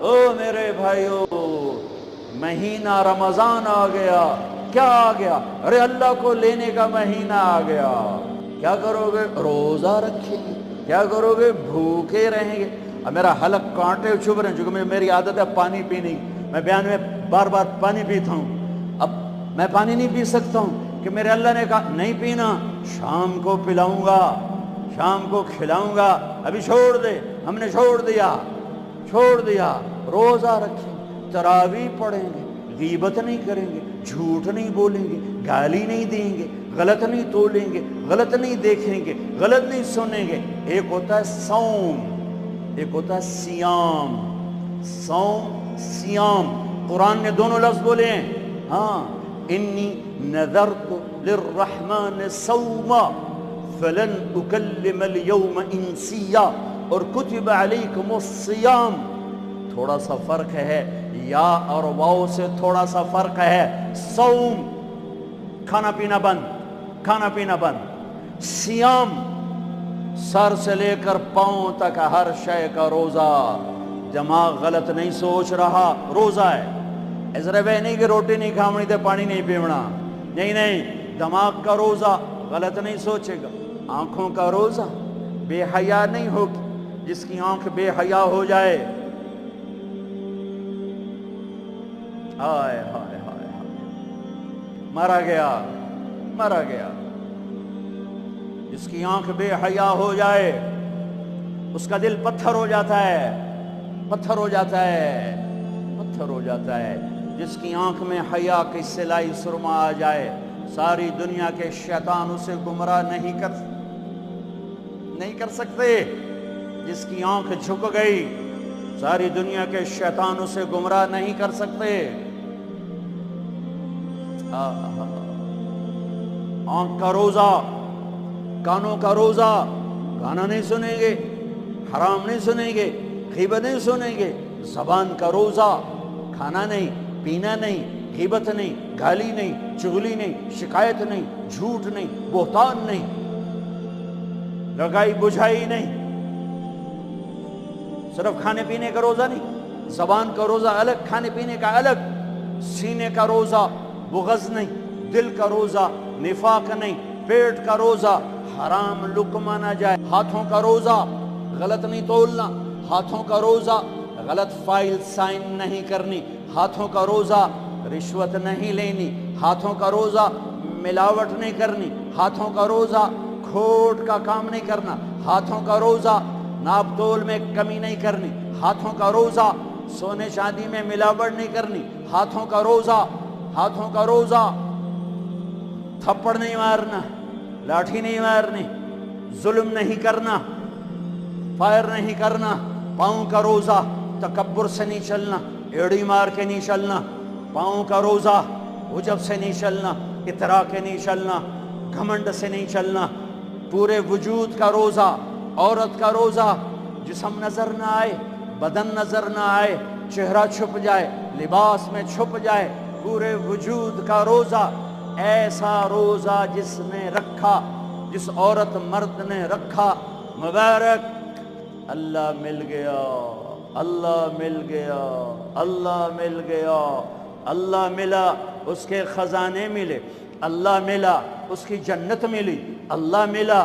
او میرے بھائیو، مہینہ رمضان آ گیا. کیا آ گیا؟ ارے اللہ کو لینے کا مہینہ آ گیا. کیا کرو گے؟ روزہ رکھیں گے. کیا کرو گے؟ بھوکے رہیں گے. اب میرا حلق کانٹے چبھ رہے ہیں، چونکہ میری عادت ہے پانی پینے کی. میں بیان میں بار بار پانی پیتا ہوں. اب میں پانی نہیں پی سکتا ہوں کہ میرے اللہ نے کہا نہیں پینا، شام کو پلاؤں گا، شام کو کھلاؤں گا. ابھی چھوڑ دے. ہم نے چھوڑ دیا. روزہ رکھیں، تراویح پڑھیں گے، غیبت نہیں کریں گے، جھوٹ نہیں بولیں گے، گالی نہیں دیں گے، غلط نہیں تولیں گے، غلط نہیں دیکھیں گے، غلط نہیں سنیں گے. ایک ہوتا ہے صوم، ایک ہوتا ہے سیام. صوم، سیام، قرآن نے دونوں لفظ بولے ہیں. ہاں، انی نذرت للرحمن صوما فلن اکلم اليوم انسیا، اور کتب علیکم الصیام. تھوڑا سا فرق ہے، یا اور واو سے تھوڑا سا فرق ہے. صوم، کھانا پینا بند. سیام، سر سے لے کر پاؤں تک ہر شے کا روزہ. دماغ غلط نہیں سوچ رہا، روزہ ہے. ایسا نہیں کہ روٹی نہیں کھاونی تے پانی نہیں پیونا. نہیں، دماغ کا روزہ، غلط نہیں سوچے گا. آنکھوں کا روزہ، بے حیا نہیں ہوگی. جس کی آنکھ بے حیا ہو جائے، ہائے ہائے ہائے ہائے، مرا گیا. جس کی آنکھ بے حیا ہو جائے اس کا دل پتھر ہو جاتا ہے. جس کی آنکھ میں حیا کی سلائی سرما آ جائے، ساری دنیا کے شیطان اسے گمراہ نہیں کر سکتے. جس کی آنکھ جھک گئی، ساری دنیا کے شیطان اسے گمراہ نہیں کر سکتے. آنکھ کا روزہ، کانوں کا روزہ، گانا نہیں سنیں گے، حرام نہیں سنیں گے، غیبت نہیں سنیں گے. زبان کا روزہ، کھانا نہیں، پینا نہیں، غیبت نہیں، گالی نہیں، چغلی نہیں، شکایت نہیں، جھوٹ نہیں، بہتان نہیں، لگائی بجھائی نہیں. صرف کھانے پینے کا روزہ نہیں، زبان کا روزہ الگ، کھانے پینے کا الگ. سینے کا روزہ، بغض نہیں. دل کا روزہ، نفاق نہیں. پیٹ کا روزہ، حرام لقمہ نہ جائے. ہاتھوں کا روزہ، غلط نہیں تولنا. ہاتھوں کا روزہ، غلط فائل سائن نہیں کرنی. ہاتھوں کا روزہ، رشوت نہیں لینی. ہاتھوں کا روزہ، ملاوٹ نہیں کرنی. ہاتھوں کا روزہ، کھوٹ کا کام نہیں کرنا. ہاتھوں کا روزہ، ناپ تول میں کمی نہیں کرنی. ہاتھوں کا روزہ، سونے چاندی میں ملاوٹ نہیں کرنی. ہاتھوں کا روزہ، تھپڑ نہیں مارنا، لاٹھی نہیں مارنی، ظلم نہیں کرنا، فائر نہیں کرنا. پاؤں کا روزہ، تکبر سے نہیں چلنا، ایڑی مار کے نہیں چلنا. پاؤں کا روزہ، عجب سے نہیں چلنا، اترا کے نہیں چلنا، گھمنڈ سے نہیں چلنا. پورے وجود کا روزہ. عورت کا روزہ، جسم نظر نہ آئے، بدن نظر نہ آئے، چہرہ چھپ جائے، لباس میں چھپ جائے. پورے وجود کا روزہ. ایسا روزہ جس نے رکھا، جس عورت مرد نے رکھا، مبارک. اللہ مل گیا، اللہ مل گیا، اللہ مل گیا. اللہ ملا، اس کے خزانے ملے. اللہ ملا، اس کی جنت ملی. اللہ ملا،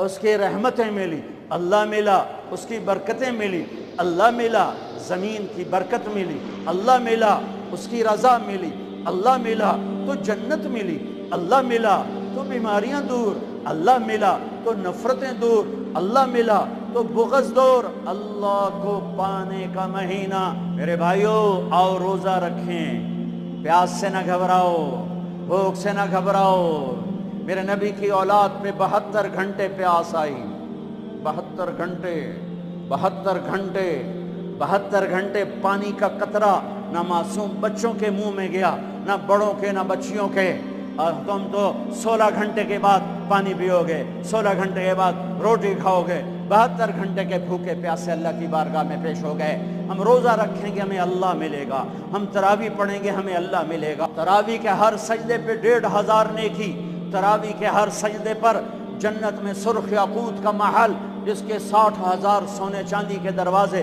اس کی رحمتیں ملی. اللہ ملا، اس کی برکتیں ملی. اللہ ملا، زمین کی برکت ملی. اللہ ملا، اس کی رضا ملی. اللہ ملا تو جنت ملی. اللہ ملا تو بیماریاں دور. اللہ ملا تو نفرتیں دور. اللہ ملا تو بغض دور. اللہ کو پانے کا مہینہ. میرے بھائیو، آؤ روزہ رکھیں. پیاس سے نہ گھبراؤ، بھوک سے نہ گھبراؤ. میرے نبی کی اولاد پہ 72 گھنٹے پیاس آئی. 72 گھنٹے پانی کا قطرہ نہ معصوم بچوں کے منہ میں گیا، نہ بڑوں کے، نہ بچیوں کے. اور تم تو 16 گھنٹے کے بعد پانی پیو گے، 16 گھنٹے کے بعد روٹی کھاؤ گے. 72 گھنٹے کے بھوکے پیاسے اللہ کی بارگاہ میں پیش ہو گئے. ہم روزہ رکھیں گے، ہمیں اللہ ملے گا. ہم تراویح پڑھیں گے، ہمیں اللہ ملے گا. تراویح کے ہر سجدے پہ 1500 نیکی. تراویح کے ہر سجدے پر جنت میں سرخ یاقوت کا محل، جس کے 60,000 سونے چاندی کے دروازے.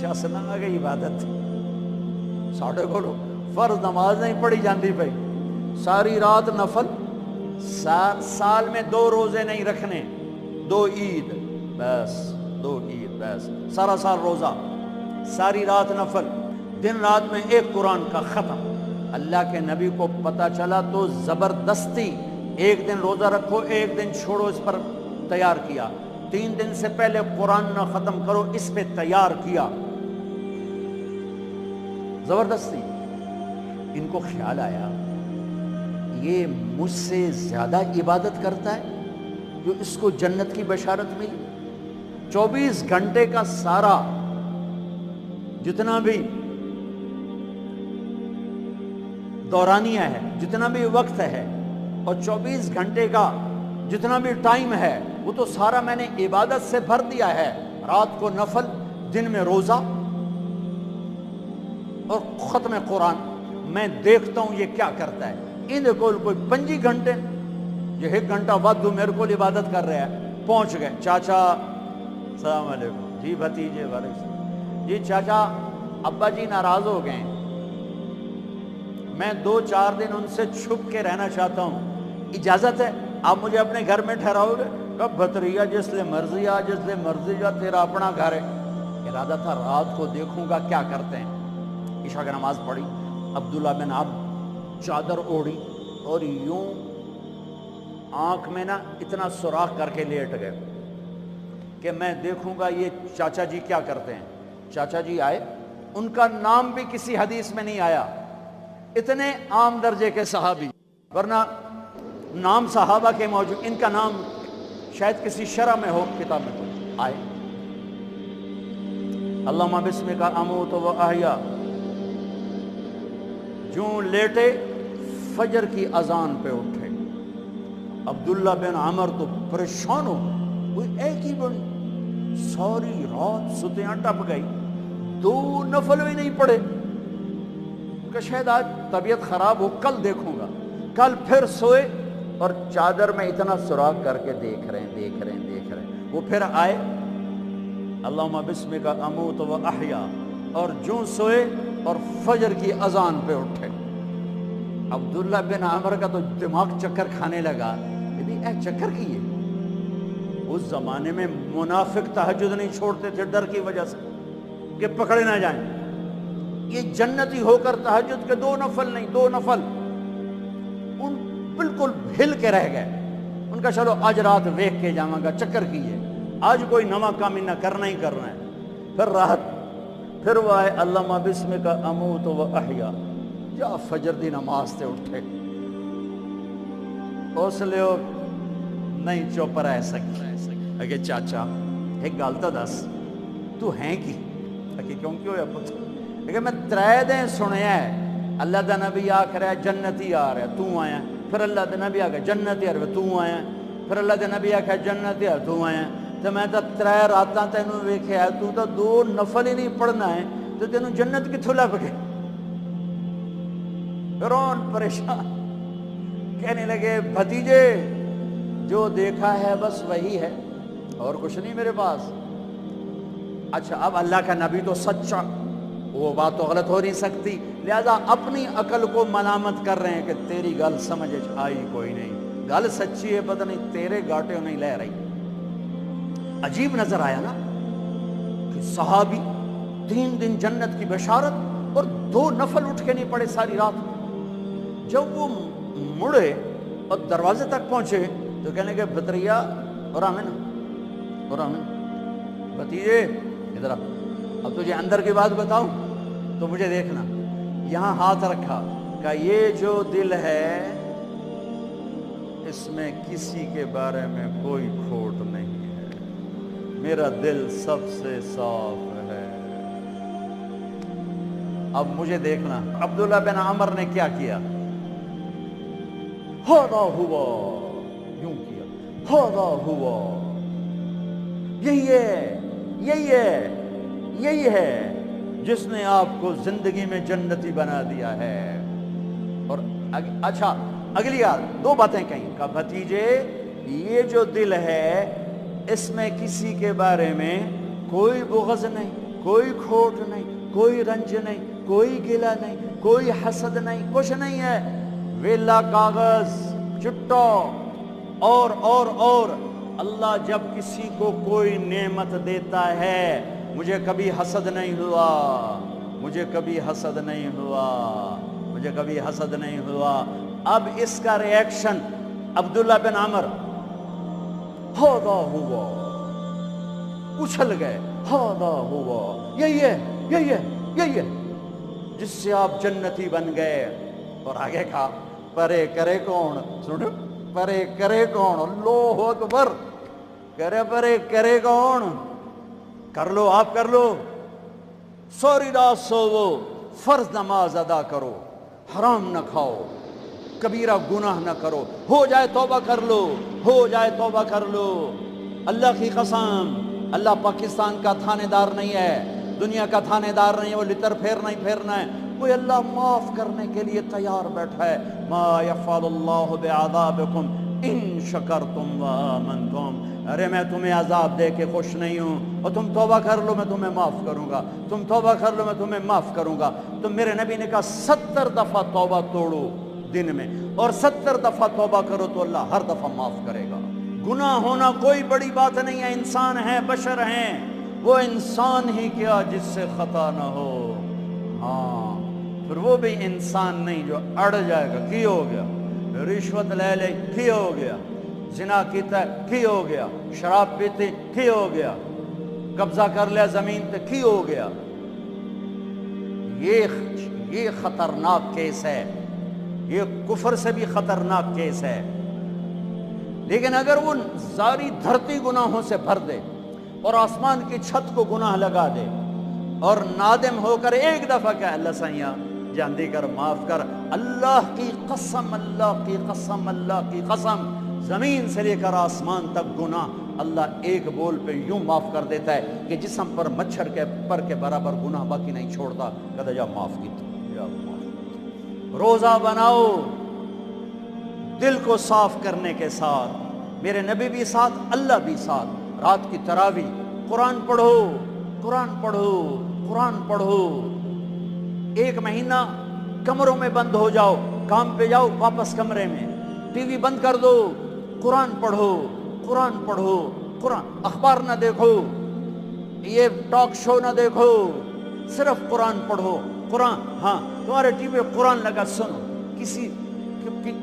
چسنا آ گئی عبادت ساڑھے کو فرض نماز نہیں پڑھی جاندی پئی ساری رات نفل سال میں 2 روزے نہیں رکھنے 2 عید بس 2 عید بس سارا سال روزہ ساری رات نفل دن رات میں 1 قرآن کا ختم اللہ کے نبی کو پتہ چلا تو زبردستی 1 دن روزہ رکھو 1 دن چھوڑو اس پر تیار کیا 3 دن سے پہلے قرآن نہ ختم کرو اس پہ تیار کیا زبردستی ان کو خیال آیا یہ مجھ سے زیادہ عبادت کرتا ہے جو اس کو جنت کی بشارت ملی 24 گھنٹے کا سارا جتنا بھی دورانیہ ہے جتنا بھی وقت ہے اور 24 گھنٹے کا جتنا بھی ٹائم ہے وہ تو سارا میں نے عبادت سے بھر دیا ہے رات کو نفل دن میں روزہ اور ختم قرآن میں دیکھتا ہوں یہ کیا کرتا ہے ان کو کوئی 25 گھنٹے یہ 1 گھنٹہ وادو میرے کو عبادت کر رہا ہے پہنچ گئے چاچا السلام علیکم جی بھتیجے وعلیکم جی چاچا ابا جی ناراض ہو گئے میں 2-4 دن ان سے چھپ کے رہنا چاہتا ہوں اجازت ہے آپ مجھے اپنے گھر میں ٹھہراؤ گے کب بھتریا جس لئے مرضی آ جس لئے مرضی جا تیرا اپنا گھر ہے ارادہ تھا رات کو دیکھوں گا کیا کرتے ہیں عشاء کی نماز پڑھی عبداللہ بن عبد چادر اوڑھی اور یوں آنکھ میں نا اتنا سوراخ کر کے لیٹ گئے کہ میں دیکھوں گا یہ چاچا جی کیا کرتے ہیں چاچا جی آئے ان کا نام بھی کسی حدیث میں نہیں آیا اتنے عام درجے کے صحابی ورنہ نام صحابہ کے موجود ان کا نام شاید کسی شرح میں ہو کتاب میں کوئی آئے اللہم بسمک اموت و احیا جو لیٹے فجر کی اذان پہ اٹھے عبداللہ بن عمر تو پریشان ہو کوئی ایک ہی بڑی ساری رات ستیاں ٹپ گئی 2 نفل بھی نہیں پڑے کہ شاید آج طبیعت خراب ہو کل دیکھوں گا کل پھر سوئے اور چادر میں اتنا سراغ کر کے دیکھ رہے ہیں وہ پھر آئے اللہم بسمک اموت و احیا اور جو سوئے اور فجر کی اذان پہ اٹھے عبداللہ بن عمر کا تو دماغ چکر کھانے لگا اے چکر کی ہے اس زمانے میں منافق تہجد نہیں چھوڑتے تھے ڈر کی وجہ سے کہ پکڑے نہ جائیں یہ جنتی ہو کر تہجد کے 2 نفل نہیں 2 نفل ان بالکل بھل کے رہ گئے ان کا چلو آج رات ویکھ کے جاواں گا چکر کی ہے آج کوئی نواں کام نہ کرنا ہی کرنا ہے پھر رات پھر وہ آئے اللہم بسمک اموت و احیا یا فجر دی نماز تے اٹھے اس لیے نہیں چپ رہ سکتا کہ چاچا ایک گل تو دس تو ہیں کی کہ کیوں ہویا پتہ لیکن میں 3 دن سنیا ہے اللہ دا نبی آکھ رہا ہے جنتی آ رہا ہے تو آیا پھر اللہ دا نبی آکھ جنتی آ رہا ہے تو آیا پھر اللہ دا نبی آکھ جنتی آ رہا ہے تو آیا تو میں تو 3 راتاں تینوں ویکھیا ہے تو 2 نفل ہی نہیں پڑھنا ہے تو تینوں جنت کتھوں لب گئے فرعون پریشان کہنے لگے بھتیجے جو دیکھا ہے بس وہی ہے اور کچھ نہیں میرے پاس اچھا اب اللہ کا نبی تو سچا وہ بات تو غلط ہو نہیں سکتی لہذا اپنی عقل کو ملامت کر رہے ہیں کہ تیری گل سمجھ آئی کوئی نہیں گل سچی ہے پتہ نہیں تیرے گاٹے نہیں لے رہی عجیب نظر آیا نا کہ صحابی 3 دن جنت کی بشارت اور 2 نفل اٹھ کے نہیں پڑے ساری رات جب وہ مڑے اور دروازے تک پہنچے تو کہنے کہ بھتریا اور آمن بھتیجے ادھر اب تجھے اندر کی بات بتاؤں تو مجھے دیکھنا یہاں ہاتھ رکھا کہ یہ جو دل ہے اس میں کسی کے بارے میں کوئی کھوٹ نہیں ہے میرا دل سب سے صاف ہے اب مجھے دیکھنا عبداللہ بن عمر نے کیا کیا ہوا یوں کیا ہوا یہی ہے جس نے آپ کو زندگی میں جنتی بنا دیا ہے اور اچھا اگلی 2 باتیں کہیں کہ بھتیجے یہ جو دل ہے اس میں کسی کے بارے میں کوئی بغض نہیں کوئی کھوٹ نہیں، کوئی رنج نہیں، کوئی گلہ نہیں، کوئی حسد نہیں، کچھ نہیں ہے، ویلا کاغذ چٹا۔ اور اللہ جب کسی کو کوئی نعمت دیتا ہے، مجھے کبھی حسد نہیں ہوا، مجھے کبھی حسد نہیں ہوا، مجھے کبھی حسد نہیں ہوا۔ اب اس کا ری ایکشن عبداللہ بن عمر، ہاذا ہوا، اچھل گئے، ہاذا ہوا، یہی ہے، یہی ہے، یہی ہے جس سے آپ جنتی بن گئے۔ اور آگے کہا پرے کرے کون، سنو، پرے کرے کون، اللہ اکبر، کرے پرے کرے کون، کر لو آپ، کر لو، سوری رات سوو، فرض نماز ادا کرو، حرام نہ کھاؤ، کبیرہ گناہ نہ کرو، ہو جائے توبہ کر لو، ہو جائے توبہ کر لو۔ اللہ کی قسم، اللہ پاکستان کا تھانے دار نہیں ہے، دنیا کا تھانے دار نہیں ہے، وہ لتر پھیرنا ہی پھیرنا ہے، کوئی اللہ معاف کرنے کے لیے تیار بیٹھا ہے۔ ما یفعل اللہ بعذابکم ان شکرتم وآمنتم، ارے میں تمہیں عذاب دے کے خوش نہیں ہوں، اور تم توبہ کر لو میں تمہیں معاف کروں گا، تم توبہ کر لو میں تمہیں معاف کروں گا۔ تو میرے نبی نے کہا 70 دفعہ توبہ توڑو دن میں، اور 70 دفعہ توبہ کرو تو اللہ ہر دفعہ معاف کرے گا۔ گناہ ہونا کوئی بڑی بات نہیں ہے، انسان ہیں، بشر ہیں، وہ انسان ہی کیا جس سے خطا نہ ہو، ہاں پھر وہ بھی انسان نہیں جو اڑ جائے گا، کی ہو گیا، رشوت لے لے کی ہو گیا، زنا کیتا ہے کی ہو گیا، شراب پیتے کی ہو گیا، قبضہ کر لیا زمین پہ کی ہو گیا۔ یہ خطرناک کیس ہے، یہ کفر سے بھی خطرناک کیس ہے۔ لیکن اگر وہ ساری دھرتی گناہوں سے بھر دے اور آسمان کی چھت کو گناہ لگا دے اور نادم ہو کر ایک دفعہ کہ اللہ سائیاں جاندی کر، معاف کر، اللہ کی قسم، اللہ کی قسم، اللہ کی قسم، زمین سے لے کر آسمان تک گناہ اللہ ایک بول پہ یوں معاف کر دیتا ہے کہ جسم پر مچھر کے پر کے برابر گناہ باقی نہیں چھوڑتا، کہتا جا معاف کی، یا معاف۔ روزہ بناؤ دل کو صاف کرنے کے ساتھ، میرے نبی بھی ساتھ، اللہ بھی ساتھ، رات کی تراویح، قرآن پڑھو، قرآن پڑھو، قرآن پڑھو، ایک مہینہ کمروں میں بند ہو جاؤ، کام پہ جاؤ واپس کمرے میں، ٹی وی بند کر دو، قرآن پڑھو، قرآن پڑھو، قرآن، اخبار نہ دیکھو، یہ ٹاک شو نہ دیکھو، صرف قرآن پڑھو، قرآن، ہاں تمہارے ٹی وی قرآن لگا سنو، کسی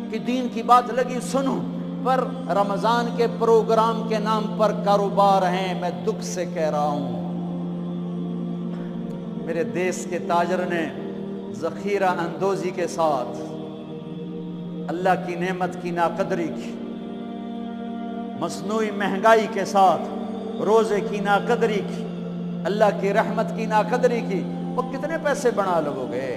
کی دین کی بات لگی سنو، پر رمضان کے پروگرام کے نام پر کاروبار ہیں، میں دکھ سے کہہ رہا ہوں۔ میرے دیس کے تاجر نے ذخیرہ اندوزی کے ساتھ اللہ کی نعمت کی ناقدری کی، مصنوعی مہنگائی کے ساتھ روزے کی ناقدری کی، اللہ کی رحمت کی ناقدری کی، وہ کتنے پیسے بنا لوگو گے،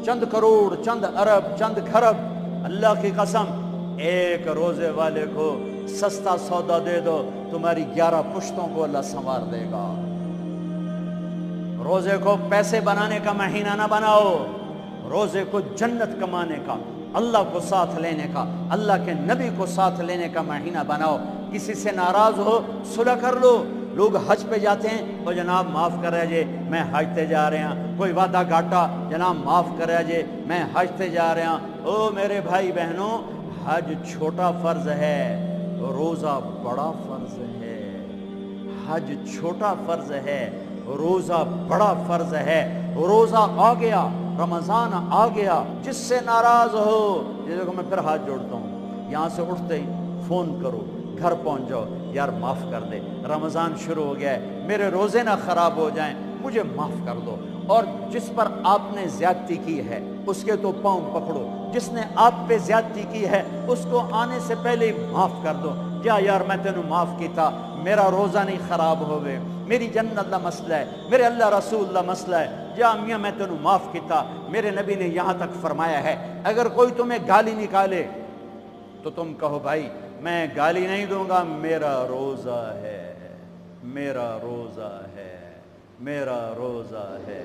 چند کروڑ، چند ارب، چند کھرب، اللہ کی قسم ایک روزے والے کو سستا سودا دے دو، تمہاری 11 پشتوں کو اللہ سنوار دے گا۔ روزے کو پیسے بنانے کا مہینہ نہ بناؤ، روزے کو جنت کمانے کا، اللہ کو ساتھ لینے کا، اللہ کے نبی کو ساتھ لینے کا مہینہ بناؤ۔ کسی سے ناراض ہو صلح کر لو، لوگ حج پہ جاتے ہیں، وہ جناب معاف کر رہے میں حج تے جا رہے ہیں، کوئی وعدہ گھاٹا، جناب معاف کر رہے میں حج تے جا رہے ہیں۔ او میرے بھائی بہنوں، حج چھوٹا فرض ہے، روزہ بڑا فرض ہے، حج چھوٹا فرض ہے، روزہ بڑا فرض ہے۔ روزہ آ گیا، رمضان آ گیا، جس سے ناراض ہو، جیسے کہ میں پھر ہاتھ جوڑتا ہوں، یہاں سے اٹھتے ہی فون کرو، گھر پہنچ جاؤ، یار معاف کر دے، رمضان شروع ہو گیا ہے، میرے روزے نہ خراب ہو جائیں، مجھے معاف کر دو۔ اور جس پر آپ نے زیادتی کی ہے اس کے تو پاؤں پکڑو، جس نے آپ پہ زیادتی کی ہے اس کو آنے سے پہلے ہی معاف کر دو، کیا یار میں تینوں معاف کیتا، میرا روزہ نہیں خراب ہوئے، میری جنت اللہ مسئلہ ہے، میرے اللہ رسول اللہ مسئلہ ہے، جا میاں میں تینوں معاف کیتا۔ میرے نبی نے یہاں تک فرمایا ہے اگر کوئی تمہیں گالی نکالے تو تم کہو بھائی میں گالی نہیں دوں گا، میرا روزہ ہے، میرا روزہ ہے، میرا روزہ ہے۔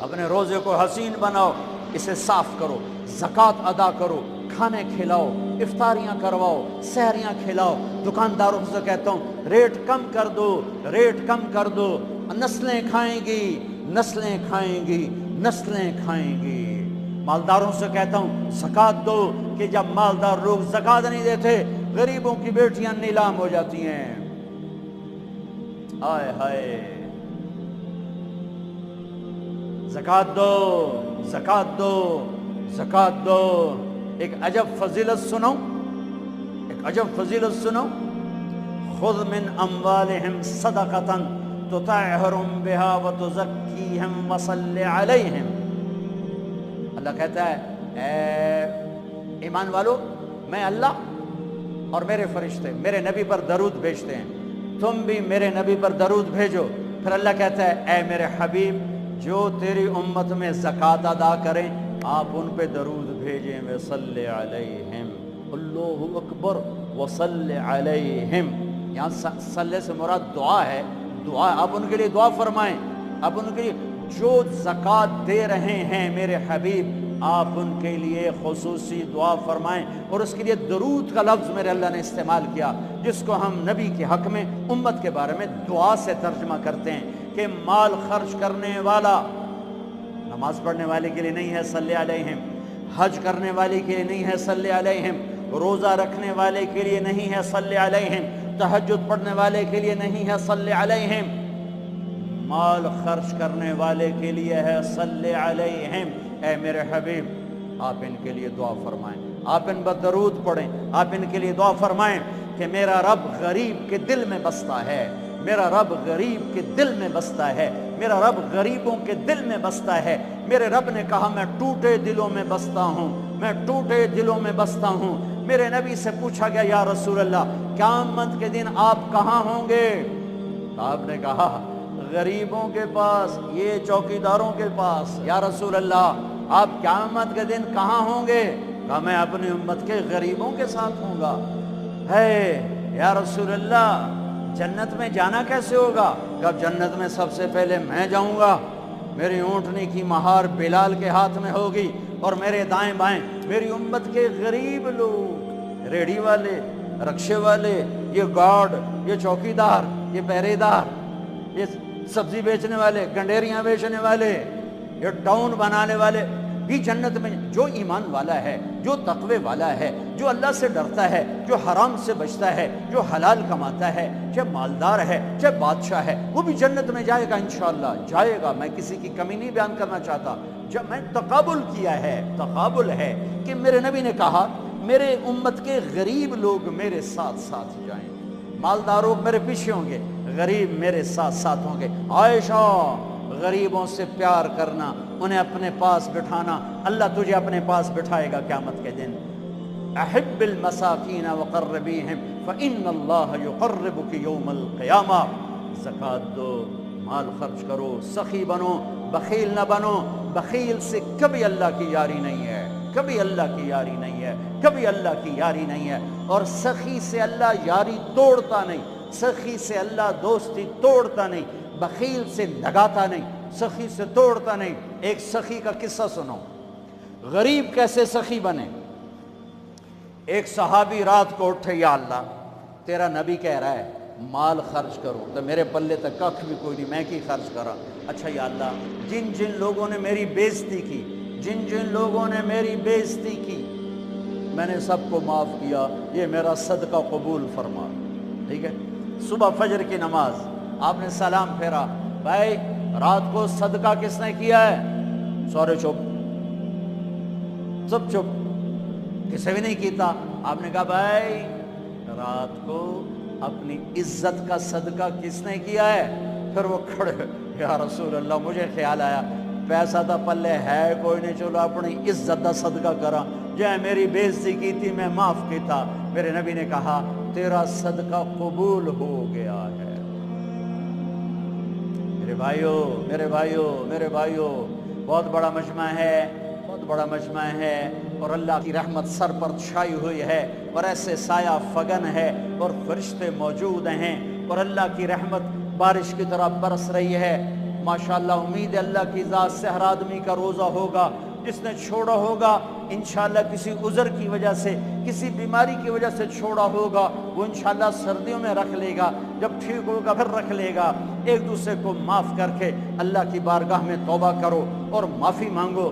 اپنے روزے کو حسین بناؤ، اسے صاف کرو، زکوٰۃ ادا کرو، کھانے کھلاؤ, افطاریاں کرواؤ, سحریاں کھلاؤ. دکانداروں سے کہتا ہوں ریٹ کم کر دو, ریٹ کم کر دو. نسلیں کھائیں گی, نسلیں کھائیں گی, نسلیں کھائیں گی. مالداروں سے کہتا ہوں زکوٰۃ دو, کہ جب مالدار لوگ زکوٰۃ نہیں دیتے غریبوں کی بیٹیاں نیلام ہو جاتی ہیں. ہائے ہائے, زکوٰۃ دو, زکوٰۃ دو, زکوٰۃ دو. ایک عجب فضیلت سنو, ایک عجب فضیلت سنو. خذ من اموالہم صدقۃ تطہرہم بہا وتزکیہم وصل علیہم. اللہ کہتا ہے اے ایمان والو, میں اللہ اور میرے فرشتے میرے نبی پر درود بھیجتے ہیں, تم بھی میرے نبی پر درود بھیجو. پھر اللہ کہتا ہے اے میرے حبیب, جو تیری امت میں زکوٰۃ ادا کریں آپ ان پہ درود بھیجیں. وصلی علیہم, اللہ اکبر, وصلی علیہم. یہاں صلی سے مراد دعا ہے, دعا. آپ ان کے لیے دعا فرمائیں, آپ ان کے لیے جو زکوٰۃ دے رہے ہیں میرے حبیب آپ ان کے لیے خصوصی دعا فرمائیں. اور اس کے لیے درود کا لفظ میرے اللہ نے استعمال کیا, جس کو ہم نبی کے حق میں امت کے بارے میں دعا سے ترجمہ کرتے ہیں کہ مال خرچ کرنے والا نماز پڑھنے والے کے لیے نہیں ہے صلی علیہم, حج کرنے والے کے لیے نہیں ہے صلی علیہم, روزہ رکھنے والے کے لیے نہیں ہے صلی علیہم, تہجد پڑھنے والے کے لیے نہیں ہے صلی علیہم, مال خرچ کرنے والے کے لیے ہے صلی علیہم. اے میرے حبیب آپ ان کے لیے دعا فرمائیں, آپ ان پر درود پڑھیں, آپ ان کے لیے دعا فرمائیں کہ میرا رب غریب کے دل میں بستا ہے, میرا رب غریب کے دل میں بستا ہے, میرا رب غریبوں کے دل میں بستا ہے. میرے رب نے کہا میں ٹوٹے دلوں میں بستا ہوں, میں ٹوٹے دلوں میں بستا ہوں. میرے نبی سے پوچھا گیا یا رسول اللہ قیامت کے دن آپ کہاں ہوں گے؟ آپ نے کہا غریبوں کے پاس, یہ چوکیداروں کے پاس. یا رسول اللہ آپ قیامت کے دن کہاں ہوں گے؟ کہا میں اپنی امت کے غریبوں کے ساتھ ہوں گا. ہے یا رسول اللہ جنت میں جانا کیسے ہوگا؟ کہا جنت میں سب سے پہلے میں جاؤں گا, میری اونٹنی کی مہار بلال کے ہاتھ میں ہوگی, اور میرے دائیں بائیں میری امت کے غریب لوگ, ریڑھی والے, رکشے والے, یہ گارڈ, یہ چوکیدار, یہ پہرے دار, یہ سبزی بیچنے والے, گنڈیریاں بیچنے والے, یہ ٹاؤن بنانے والے بھی جنت میں. جو ایمان والا ہے, جو تقوی والا ہے, جو اللہ سے ڈرتا ہے, جو حرام سے بچتا ہے, جو حلال کماتا ہے, چاہے مالدار ہے چاہے بادشاہ ہے, وہ بھی جنت میں جائے گا انشاءاللہ, جائے گا. میں کسی کی کمی نہیں بیان کرنا چاہتا. جب میں تقابل کیا ہے, تقابل ہے کہ میرے نبی نے کہا میرے امت کے غریب لوگ میرے ساتھ ساتھ جائیں, مالداروں میرے پیچھے ہوں گے, غریب میرے ساتھ ساتھ ہوں گے. عائشہ غریبوں سے پیار کرنا, انہیں اپنے پاس بٹھانا, اللہ تجھے اپنے پاس بٹھائے گا قیامت کے دن. احب المساکین وقربیہم فإن اللہ یقربک یوم القیامہ. زکوٰۃ دو, مال خرچ کرو, سخی بنو, بخیل نہ بنو. بخیل سے کبھی اللہ کی یاری نہیں ہے, کبھی اللہ کی یاری نہیں ہے, کبھی اللہ کی یاری نہیں ہے. اور سخی سے اللہ یاری توڑتا نہیں, سخی سے اللہ دوستی توڑتا نہیں, بخیل سے لگاتا نہیں, سخی سے توڑتا نہیں. ایک سخی کا قصہ سنو, غریب کیسے سخی بنے. ایک صحابی رات کو اٹھے, یا اللہ تیرا نبی کہہ رہا ہے مال خرچ کرو, تو میرے پلے تک کخ بھی کوئی نہیں, میں کی خرچ کرا. اچھا یا اللہ جن جن لوگوں نے میری بےزتی کی, جن جن لوگوں نے میری بےزتی کی, میں نے سب کو معاف کیا, یہ میرا صدقہ قبول فرما. ٹھیک ہے, صبح فجر کی نماز آپ نے سلام پھیرا, بھائی رات کو صدقہ کس نے کیا ہے؟ سورے چپ, سب چپ, کسی بھی نہیں کیتا. آپ نے کہا بھائی رات کو اپنی عزت کا صدقہ کس نے کیا ہے؟ پھر وہ کھڑے, یا رسول اللہ مجھے خیال آیا پیسہ تو پلے ہے کوئی نہیں, چلو اپنی عزت کا صدقہ کرا, جائے میری بےزتی کی تھی میں معاف کیتا. میرے نبی نے کہا تیرا صدقہ قبول ہو گیا ہے. میرے بھائیو, میرے بھائیو, میرے بھائیو, بہت بڑا مجمع ہے, بہت بڑا مجمع ہے, اور اللہ کی رحمت سر پر چھائی ہوئی ہے, اور ایسے سایہ فگن ہے, اور فرشتے موجود ہیں, اور اللہ کی رحمت بارش کی طرح برس رہی ہے. ماشاءاللہ امید ہے اللہ کی ذات سے ہر آدمی کا روزہ ہوگا, جس نے چھوڑا ہوگا انشاءاللہ کسی عذر کی وجہ سے، کسی بیماری کی وجہ سے چھوڑا ہوگا، وہ انشاءاللہ سردیوں میں رکھ لے گا، جب ٹھیک ہوگا پھر رکھ لے گا۔ ایک دوسرے کو معاف کر کے اللہ کی بارگاہ میں توبہ کرو اور معافی مانگو۔